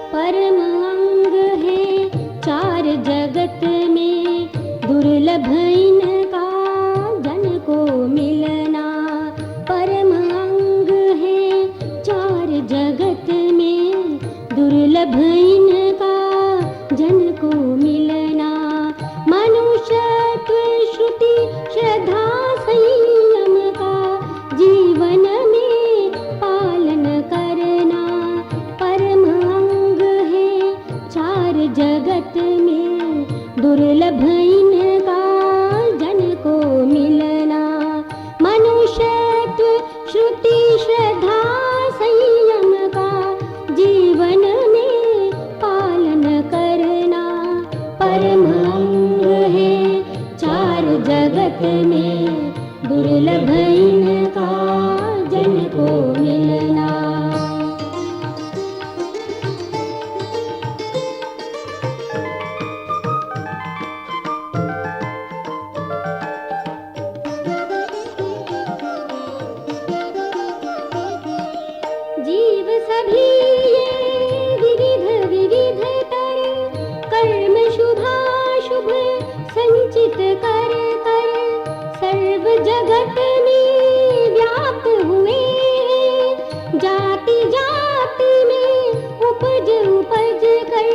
परम अंग है चार जगत में, दुर्लभ इनका जन को मिलना। परम अंग है चार जगत में, दुर्लभ इनका जन को मिलना। मनुष्यत्व श्रुति श्रद्धा संयम का जीवन में पालन करना। परम अंग है चार जगत में, दुर्लभ इनका जन को मिलना। मनुष्यत्व श्रुति श्रद्धा संयम का जीवन में पालन करना। परम अंग है चार जगत में, दुर्लभ इनका जन को मिलना। जीव सभी ये विविध विविध तर, कर्म शुभाशुभ संचित कर कर, सर्व जगत में व्याप्त हुए। जाति जाति में उपज उपज कर,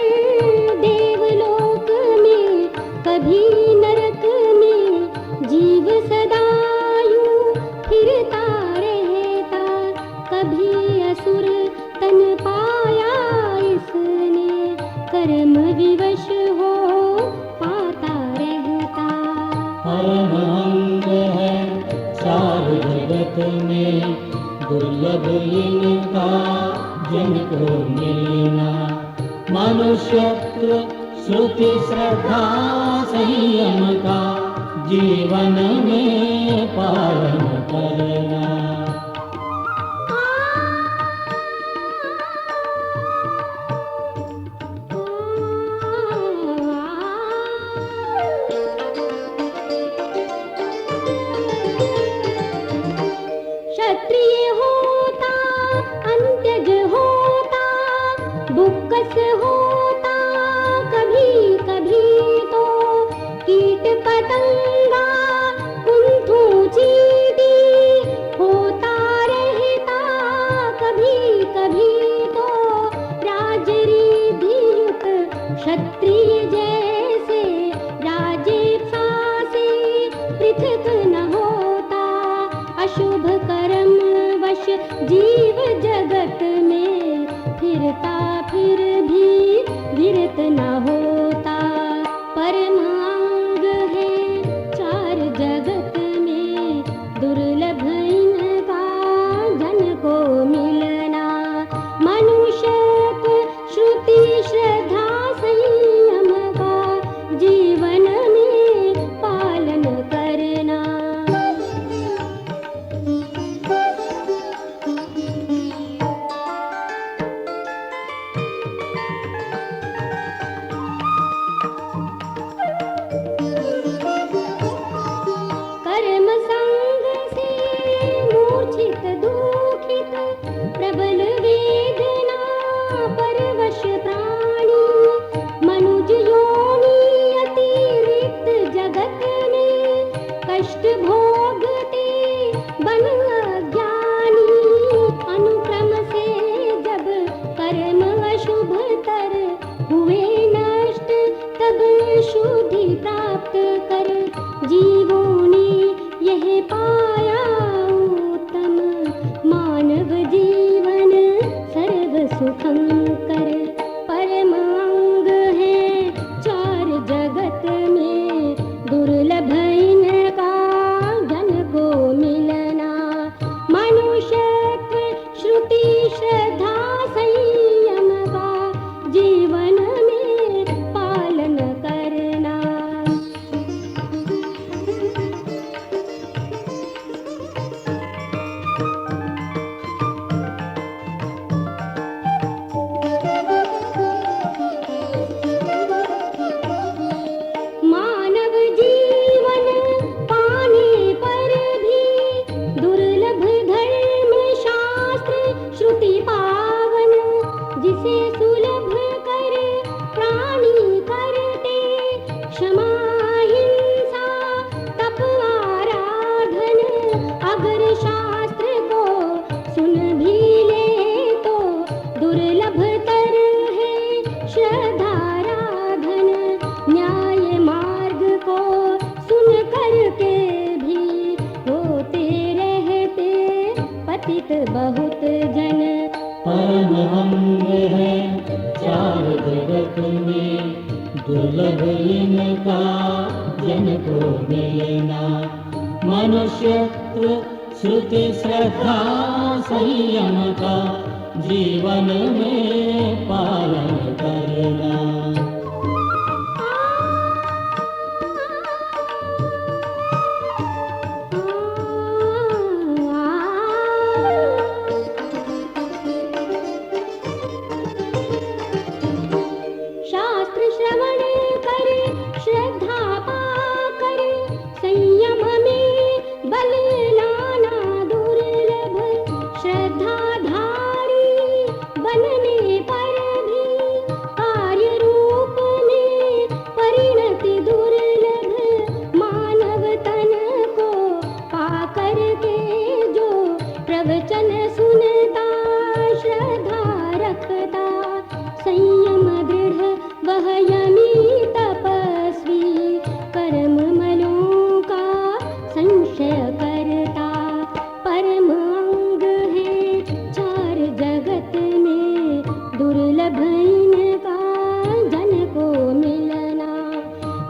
देवलोक में कभी नरक में, जीव सदा यूं फिरता रहता। कभी असुर तन पाया इसने, कर्म विवश हो पाता रहता। परम अंग है चार जगत में, दुर्लभ इनका जन को मिलना। मनुष्यत्व श्रुति श्रद्धा संयम का जीवन में पालन करना। क्षत्रिय होता अंत्यज होता, बुक्कस होता कभी कभी तो, कीट पतंगा कुंथू चींटी होता रहता कभी कभी तो। राजरिधि युक्त क्षत्रिय जैसे, राजेप्सा से पृथक न होता। अशुभ कर्म वश जीव जगत में, फिरता फिर भी विरत न होता। परम अंग है चार जगत में, दुर्लभ इनका जन को मिलना। मनुष्यत्व श्रुति श्रद्धा संयम का जीवन में पालन करना। कर्म संग से मूर्छित दुखित, प्रबल वेदना अंग है चार जगत में, दुर्लभ इनका जन को मिलना। मनुष्यत्व श्रुति श्रद्धा संयम का जीवन में पालन करना। शास्त्र श्रवण कर श्रद्धा पाकर, संयम में बल लाना दुर्लभ। श्रद्धाधारी बनने पर भी कार्य रूप में परिणति दुर्लभ। मानव तन को पाकर के जो प्रवचन सुनता, श्रद्धा रखता, संयम दृढ़ वह यमी तपस्वी, कर्म मलों का संशय करता। परम अंग है चार जगत में, दुर्लभ इनका जन को मिलना।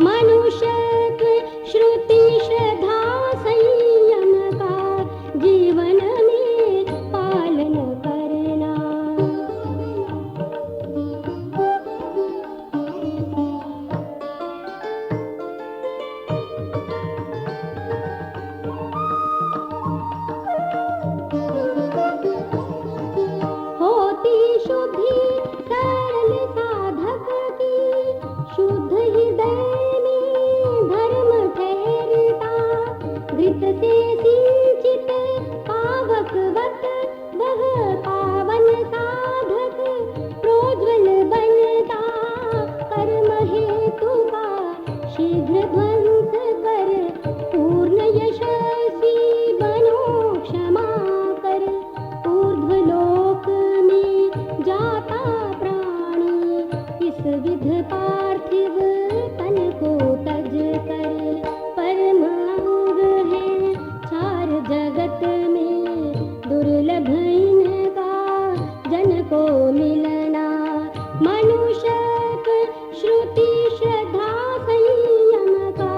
मनुष्यत्व श्रुति श्रद्धा संयम का जीवन में पालन करना। होती शुद्धि सरल साधक की, शुद्ध हृदय में धर्म ठहरता। घृत से सिंचित पावकवत वह पावन साधक प्रोज्वल बनता। कर्म हेतु का शीघ्र ध्वंस कर, पूर्ण यशस्वी बनो क्षमा कर। ऊर्ध्वलोक में जाता प्राणी, इस विध पार्थिव तन को तज कर। परम अंग है चार जगत में, दुर्लभ इनका जन को मिलना। मनुष्यत्व श्रुति श्रद्धा संयम का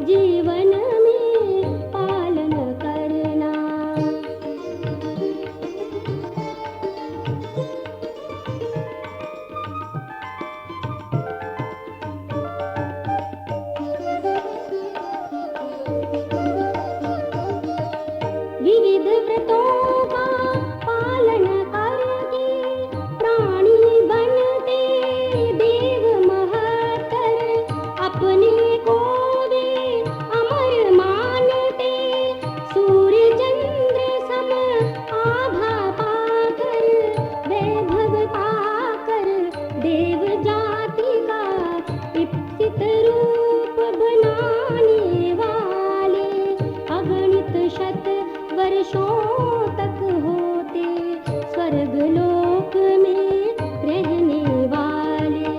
जीवन में पालन करना। विविध व्रतों का पालन करके प्राणी बनते देव महत्तर। अपने को वे अमर मानते, सूर्य चंद्र सम आभा पाकर। वैभव पाकर देव जाति का इप्सित रूप बनाने वाले, अगणित शत वर्षों तक होते स्वर्ग लोक में रहने वाले।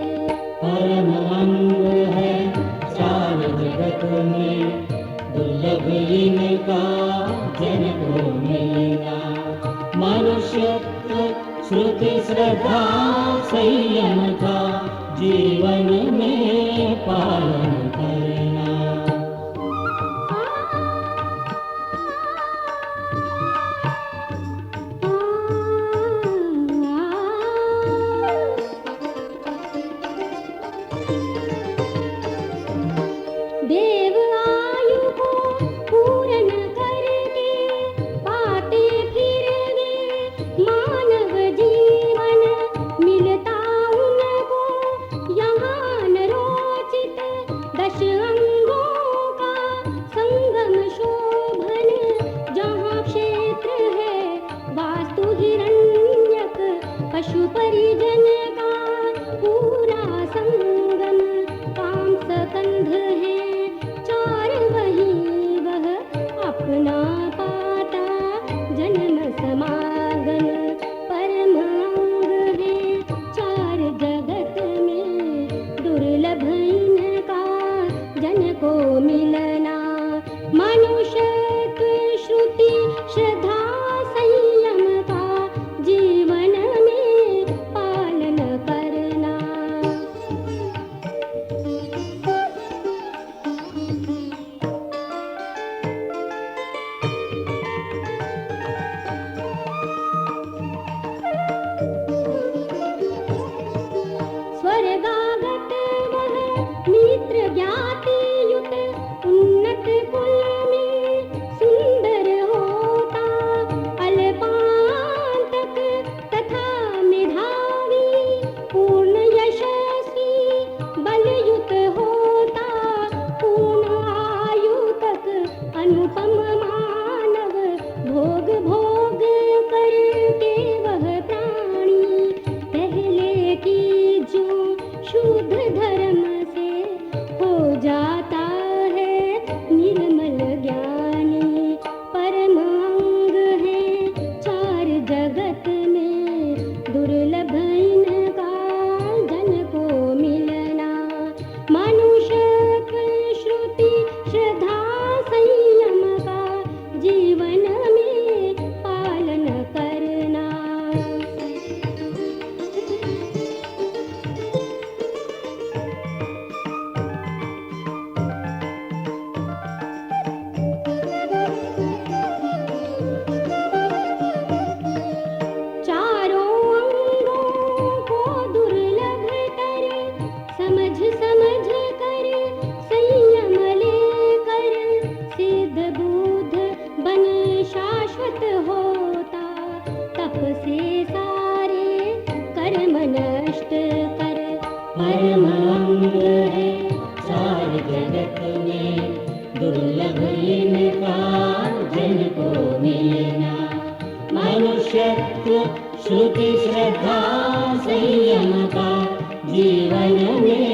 परम अंग है चार जगत में, दुर्लभ इनका जन को मिलना। मनुष्यत्व श्रुति श्रद्धा संयम का जीवन में पालन करना। देव आयु को पूर्ण करके पाते फिर वे मानव जीवन। मिलता उनको यहाँ नरोचित 10 अंगों का संगम शोभन। जहाँ क्षेत्र है वास्तु हिरण्यक, पशु परिजन का पूरा संगम। काम सकंध है चार, वही वह अपना पाता जन्म समागम। परम अंग है चार जगत में, दुर्लभ इनका जन को मिलना। मनुष्यत्व श्रुति श्रद्धा संयम का जीवन में धर्म नष्ट कर। परम अंग है सारे जगत में, दुर्लभ इनका जन को मिलना। मनुष्यत्व श्रुति श्रद्धा संयम का जीवन में